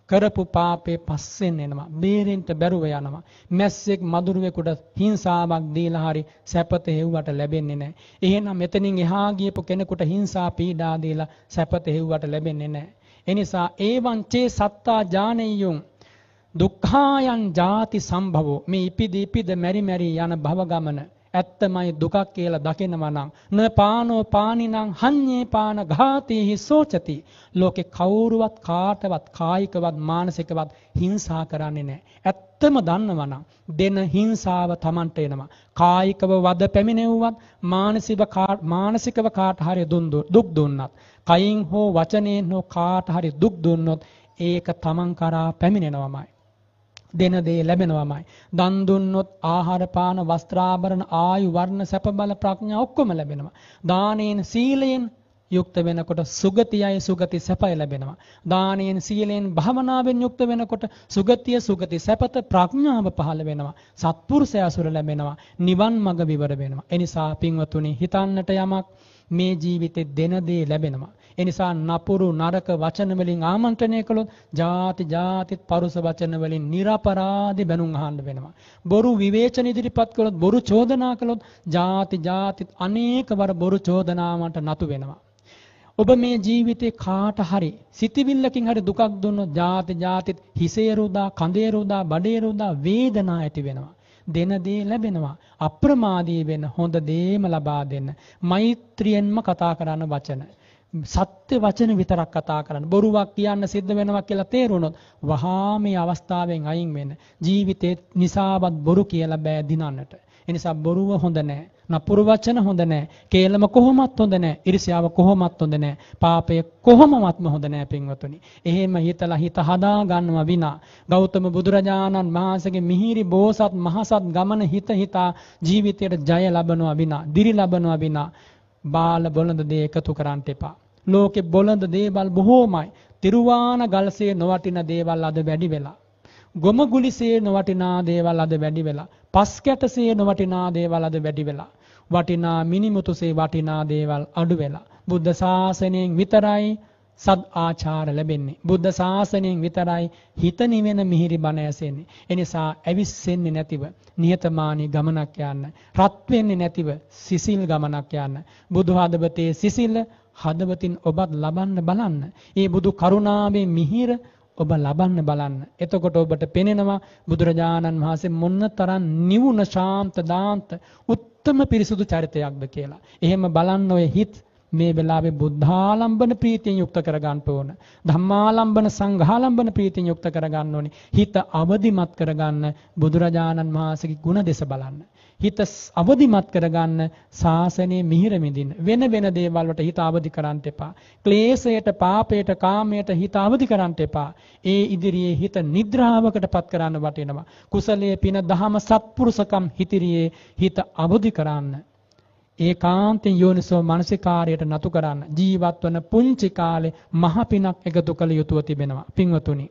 කරපු පාපේ පස්සෙන් එනවා. බේරෙන්න බැරුව යනවා. මැස්සෙක් මදුරුවෙකුට හිංසාවක් දීලා හරි සැපත හෙව්වට ලැබෙන්නේ නැහැ. එහෙනම් මෙතනින් එහා ගියපු කෙනෙකුට හිංසා පීඩා දීලා සැපත හෙව්වට ලැබෙන්නේ නැහැ. එනිසා ඒවං චේ සත්තා ඥානෙයුං දුක්ඛායන් ජාති සම්භවෝ මේ ඉපිද මෙරි මෙරි යන භව ගමන ඇත්තමයි දුකක් කියලා දකිනවා නම් න පානෝ පානිනං හඤ්ඤේ පාන ඝාතේහි සෝචති ලෝකේ කවුරුවත් කාටවත් කායිකවත් මානසිකවත් හිංසා කරන්නේ නැහැ. ඇත්තම දන්නවා නම් දෙන හිංසාව Tamanට එනවා. කායිකව වද පැමිණෙව්වත් මානසිකව කාට හරි දුක් දුන්නත් කයින් හෝ වචනයෙන් හෝ කාට හරි දුක් දුන්නොත් ඒක Taman කරා පැමිණෙනවමයි. දෙන දේ ලැබෙනවමයි. දන් දුන්නොත් ආහාර පාන වස්ත්‍රාභරණ ආයු වර්ණ සැප බල ප්‍රඥා ඔක්කොම ලැබෙනවා. දානෙන් සීලයෙන් යුක්ත වෙනකොට සුගතියයි සුගති සැපය ලැබෙනවා. දානෙන් සීලයෙන් භවනාවෙන් යුක්ත වෙනකොට සුගති සැපත ප්‍රඥාව පහළ වෙනවා. සත්පුරුෂය අසුර ලැබෙනවා. නිවන් මඟ විවර වෙනවා. එනිසා පින්වතුනි හිතන්නට යමක් මේ ජීවිතේ දෙන දේ ලැබෙනවා. එනිසා නපුරු නරක වචන වලින් ආමන්ත්‍රණය කළොත් ಜಾතිත් පරුස වචන වලින් නිර්පරාදී බැනුම් අහන්න වෙනවා. බොරු විවේචන ඉදිරිපත් කළොත් බොරු චෝදනා කළොත් ಜಾතිත් අනේකවර බොරු චෝදනාවන්ට නතු වෙනවා. ඔබ මේ ජීවිතේ කාට හරි සිතවිල්ලකින් හරි දුකක් දුන්නොත් ಜಾතිත් හිසේ රුදා කඳේ රුදා බඩේ රුදා වේදනා ඇති වෙනවා. දෙන දේ ලැබෙනවා. අප්‍රමාදී වෙන හොඳ දේම ලබා දෙන්න. මෛත්‍රියෙන්ම කතා කරන වචන සත්‍ය වචන විතරක් කතා කරන්න. බොරුවක් කියන්න සිද්ධ වෙනවා කියලා තේරුණොත් වහා මේ අවස්ථාවෙන් අයින් වෙන්න. ජීවිතේ නිසාවත් බොරු කියලා බෑ දිනන්නට. ඒ නිසා බොරුව හොඳ නෑ. නපුරු වචන හොඳ නෑ. කේලම කොහොමත් හොඳ නෑ. ඊර්ෂ්‍යාව කොහොමත් හොඳ නෑ. පාපය කොහොමවත්ම හොඳ නෑ පින්වතුනි. එහෙම හිතලා හිත හදා ගන්නවා විනා ගෞතම බුදුරජාණන් වහන්සේගේ මිහිරි බෝසත් මහසත් ගමන හිතා ජීවිතයට ජය ලබනවා විනා දිරි ලබනවා විනා බාල බොළඳ දේ එකතු කරන්න එපා. ලෝකේ බොළඳ දේවල් බොහෝමයි. තිරුවාන ගල්සේ නොවටින දේවල් අද වැඩි වෙලා. ගොම ගුලිසේ නොවටිනා දේවල් අද වැඩි වෙලා. පස් කැටසේ නොවටිනා දේවල් අද වැඩි වෙලා. වටිනා මිනිමුතුසේ වටිනා දේවල් අඩු වෙලා. බුද්ධ ශාසනයෙන් විතරයි සද් ආචාර ලැබෙන්නේ. බුද්ධ ශාසනයෙන් විතරයි හිත නිවෙන මිහිරි බණ ඇසෙන්නේ. එනිසා ඇවිස්සෙන්නේ නැතිව නිහතමානී ගමනක් යන්න. රත් වෙන්නේ නැතිව සිසිල් ගමනක් යන්න. බුදු හදවතේ සිසිල හදවතින් ඔබත් ලබන්න බලන්න. ඒ බුදු කරුණාවේ මිහිර ඔබ ලබන්න බලන්න. එතකොට ඔබට පෙනෙනවා බුදුරජාණන් වහන්සේ මොන තරම් නිවුන ශාන්ත දාන්ත උත්තම පිරිසුදු චරිතයක්ද කියලා. එහෙම බලන්න ඔය හිත මේ වෙලාවේ බුද්ධාලම්බන ප්‍රීතියෙන් යුක්ත කර ගන්න ඕන. ධම්මාලම්බන සංඝාලම්බන ප්‍රීතියෙන් යුක්ත කර ගන්න ඕනේ. හිත අවදිමත් කර ගන්න බුදුරජාණන් වහන්සේගේ ගුණ දේශ බලන්න. හිත අවදිමත් කරගන්න ශාසනයේ මිහිර මිදින්න. වෙන දේවල් වලට හිත අවදි කරන්න එපා. ක්ලේශයට, පාපයට, කාමයට හිත අවදි කරන්න එපා. ඒ ඉදිරියේ හිත නිද්‍රාවකටපත් කරන්න වටිනවා. කුසලයේ පින දහම සත්පුරුෂකම් හිතිරියේ හිත අවදි කරන්න. ඒකාන්තයෙන් යෝනිසෝ මනසිකාරයට නතු කරන්න. ජීවත් වන පුංචි කාලේ මහ පිනක් එකතු කළ යුතුව තිබෙනවා. පින්වතුනි,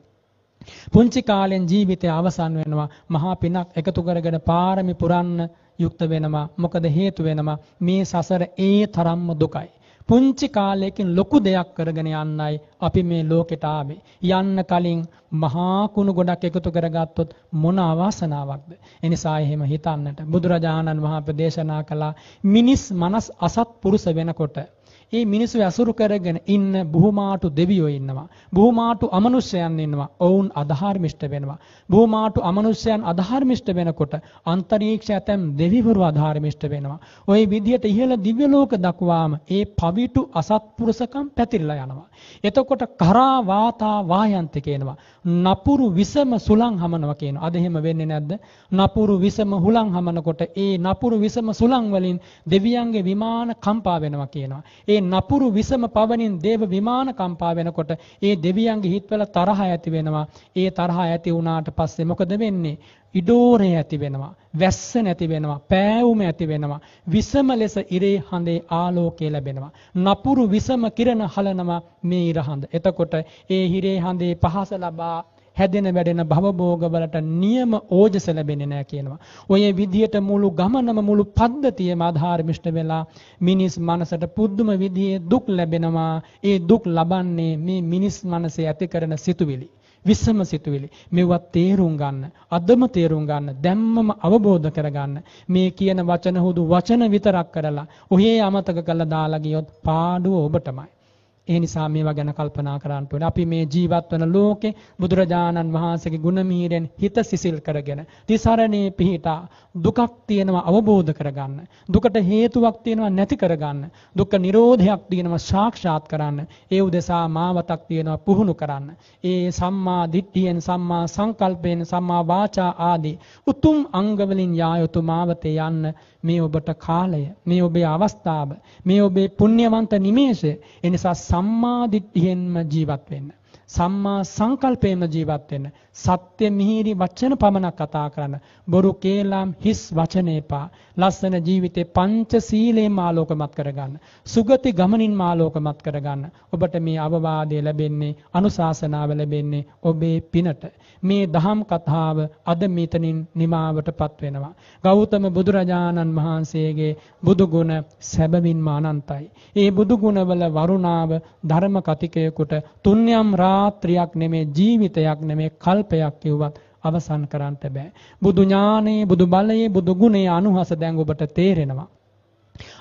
පුංචි කාලෙන් ජීවිතය අවසන් වෙනවා. මහා පිනක් එකතු කරගෙන පාරමි පුරන්න යුක්ත වෙනවා. මොකද හේතු වෙනවා මේ සසර ඒ තරම්ම දුකයි. පුංචි කාලයකින් ලොකු දෙයක් කරගෙන යන්නයි අපි මේ ලෝකෙට ආවේ. යන්න කලින් මහා කුණු ගොඩක් එකතු කරගත්තොත් මොන අවාසනාවක්ද. එනිසා එහෙම හිතන්නට බුදුරජාණන් වහන්සේ දේශනා කළා. මිනිස් මනස් අසත්පුරුෂ වෙනකොට ඒ මිනිස්සු අසුරු කරගෙන ඉන්න බුහුමාටු දෙවියෝ ඉන්නවා. බුහුමාටු අමනුෂ්‍යයන් ඉන්නවා. ඔවුන් අධාර්මිෂ්ඨ වෙනවා. බුහුමාටු අමනුෂ්‍යයන් අධාර්මිෂ්ඨ වෙනකොට අන්තරීක්ෂ ඇතැම් දෙවිවරු අධාර්මිෂ්ඨ වෙනවා. ওই විදිහට ඉහළ දිව්‍ය ලෝක දක්වාම ඒ පවිටු අසත්පුරුෂකම් පැතිරලා යනවා. එතකොට කරා වාතා වායන්ති කියනවා. නපුරු විසම සුලං හමනවා කියනවා. අද එහෙම වෙන්නේ නැද්ද? නපුරු විසම හුලං හමනකොට ඒ නපුරු විසම සුලං වලින් දෙවියන්ගේ විමාන කම්පා වෙනවා කියනවා. ඒ නපුරු විසම පවනින් දේව විමාන කම්පා වෙනකොට ඒ දෙවියන්ගේ හිතවල තරහ ඇති වෙනවා. ඒ තරහ ඇති වුණාට පස්සේ මොකද වෙන්නේ? ඉඩෝරේ ඇති වෙනවා. වැස්ස නැති වෙනවා. පෑවුම ඇති වෙනවා. විසම ලෙස ඉරේ හඳේ ආලෝකය ලැබෙනවා. නපුරු විසම කිරණ හලනවා මේ ඉර හඳ. එතකොට ඒ හිරේ හඳේ පහස ලබා හැදෙන වැඩෙන භවභෝගවලට නියම ඕජස ලැබෙන්නේ නැහැ කියනවා. ඔය විදියට මුළු ගමනම මුළු පද්ධතියම ආධාරමිෂ්ඨ වෙලා මිනිස් මනසට පුදුම විදිහේ දුක් ලැබෙනවා. ඒ දුක් ලබන්නේ මේ මිනිස් මනසේ ඇති කරන සිතුවිලි. විසම සිතුවිලි. මේවා තේරුම් ගන්න, අදම තේරුම් ගන්න, දැම්මම අවබෝධ කරගන්න. මේ කියන වචන හුදු වචන විතරක් කරලා ඔහේ අමතක කරලා දාලා ගියොත් පාඩුව ඔබටමයි. ඒ නිසා මේවා ගැන කල්පනා කරන්න ඕනේ. අපි මේ ජීවත් වන ලෝකේ බුදුරජාණන් වහන්සේගේ ගුණ මීරෙන් හිත සිසිල් කරගෙන තිසරණේ පිහිටා දුකක් තියෙනවා අවබෝධ කරගන්න. දුකට හේතුවක් තියෙනවා නැති කරගන්න. දුක්ඛ නිරෝධයක් තියෙනවා සාක්ෂාත් කරන්න. ඒ උදෙසා මාවතක් තියෙනවා පුහුණු කරන්න. ඒ සම්මා දිට්ඨියෙන් සම්මා සංකල්පයෙන් සම්මා වාචා ආදී උතුම් අංග වලින් යායුතු මාවතේ යන්න මේ ඔබට කාලය, මේ ඔබේ අවස්ථාව, මේ ඔබේ පුණ්‍යවන්ත නිමේෂය. ඒ නිසා සම්මා දිට්ඨියෙන්ම ජීවත් වෙන්න. සම්මා සංකල්පයෙන්ම ජීවත් වෙන්න. සත්‍ය මිහිරි වචන පමණක් කතා කරන්න. බොරු කේලම් හිස් වචන එපා. ලස්සන ජීවිතේ පංච සීලයෙන් ආලෝකමත් කරගන්න. සුගති ගමනින් ආලෝකමත් කරගන්න. ඔබට මේ අවවාදය ලැබෙන්නේ, අනුශාසනාව ලැබෙන්නේ ඔබේ පිනට. මේ දහම් කතාව අද මෙතනින් නිමාවටපත් වෙනවා. ගෞතම බුදුරජාණන් වහන්සේගේ බුදු ගුණ සැබවින්ම අනන්තයි. ඒ බුදු ගුණවල වරුණාව ධර්ම කතිකයෙකුට තුන්යම් රාත්‍රියක් නෙමේ, ජීවිතයක් නෙමේ, කල්පයක් කිව්වත් අවසන් කරන්න බෑ. බුදු ඥානයේ, බුදු බලයේ, බුදු ගුණයේ අනුහස දැන් ඔබට තේරෙනවා.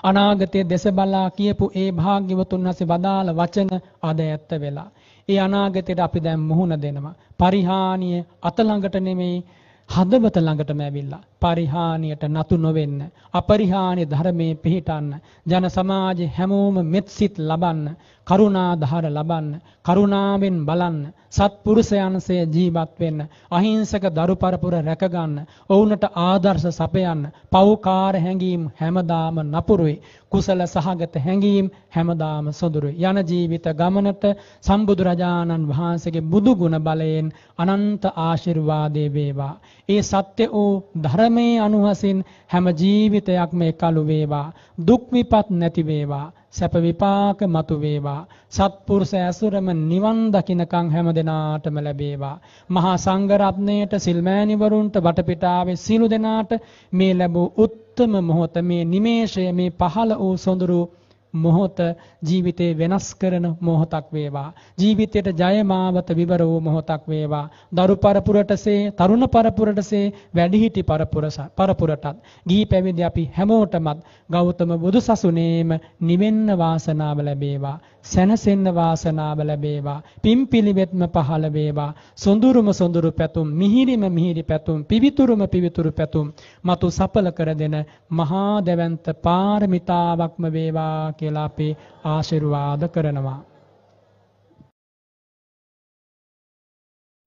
අනාගතයේ දෙස බලා කියපු ඒ භාග්‍යවතුන් වහන්සේ වදාළ වචන අද ඇත්ත වෙලා. ඒ අනාගතයට අපි දැන් මුහුණ දෙනවා. පරිහානිය අත ළඟට නෙමෙයි, හදවත ළඟටම ඇවිල්ලා. පරිහානියට නතු නොවෙන්න, අපරිහානිය ධර්මයේ පිහිටන්න, ජන සමාජයේ හැමෝම මෙත්සිත ලබන්න, කරුණා ධාර ලබන්න, කරුණාවෙන් බලන්න, සත්පුරුෂයන්සේ ජීවත් වෙන්න, අහිංසක දරු පරපුර රැකගන්න, ඔවුන්ට ආදර්ශ සපයන්න, පෞකාර හැඟීම් හැමදාම නපුරුයි, කුසල සහගත හැඟීම් හැමදාම සොඳුරුයි. යන ජීවිත ගමනට සම්බුදුරජාණන් වහන්සේගේ බුදු ගුණ බලයෙන් අනන්ත ආශිර්වාදේ වේවා. ඒ සත්‍ය වූ ධර්මයේ අනුහසින් හැම ජීවිතයක්ම එකලු වේවා. දුක් විපත් නැති වේවා. සැප විපාක මතු වේවා. සත්පුරුෂ ඇසුරම නිවන් දකින්නකම් හැම දිනාටම ලැබේවා. මහා සංඝ රත්නයට, සිල්මෑණිවරුන්ට, වටපිටාවේ සිළු දෙනාට මේ ලැබූ උත්තම මොහොත, මේ නිමේෂය, මේ පහළ වූ සොඳුරු මොහොත ජීවිතේ වෙනස් කරන මොහොතක් වේවා. ජීවිතයට ජය මාවත විවර වූ මොහොතක් වේවා. දරු පරපුරටසේ, තරුණ පරපුරටසේ, වැඩිහිටි පරපුරටත්, ගිහි පැවිදි අපි හැමෝටමත් ගෞතම බුදුසසුනේම නිවෙන්න වාසනාව ලැබේවා. සැනසෙන්න වාසනාව ලැබේවා. පිම්පිලිවෙත්ම පහළ වේවා. සොඳුරුම සොඳුරු පැතුම්, මිහිරිම මිහිරි පැතුම්, පිවිතුරුම පිවිතුරු පැතුම් මතු සඵල කර දෙන මහා දෙවන්ත පාරමිතාවක්ම වේවා කියලා අපි ආශිර්වාද කරනවා.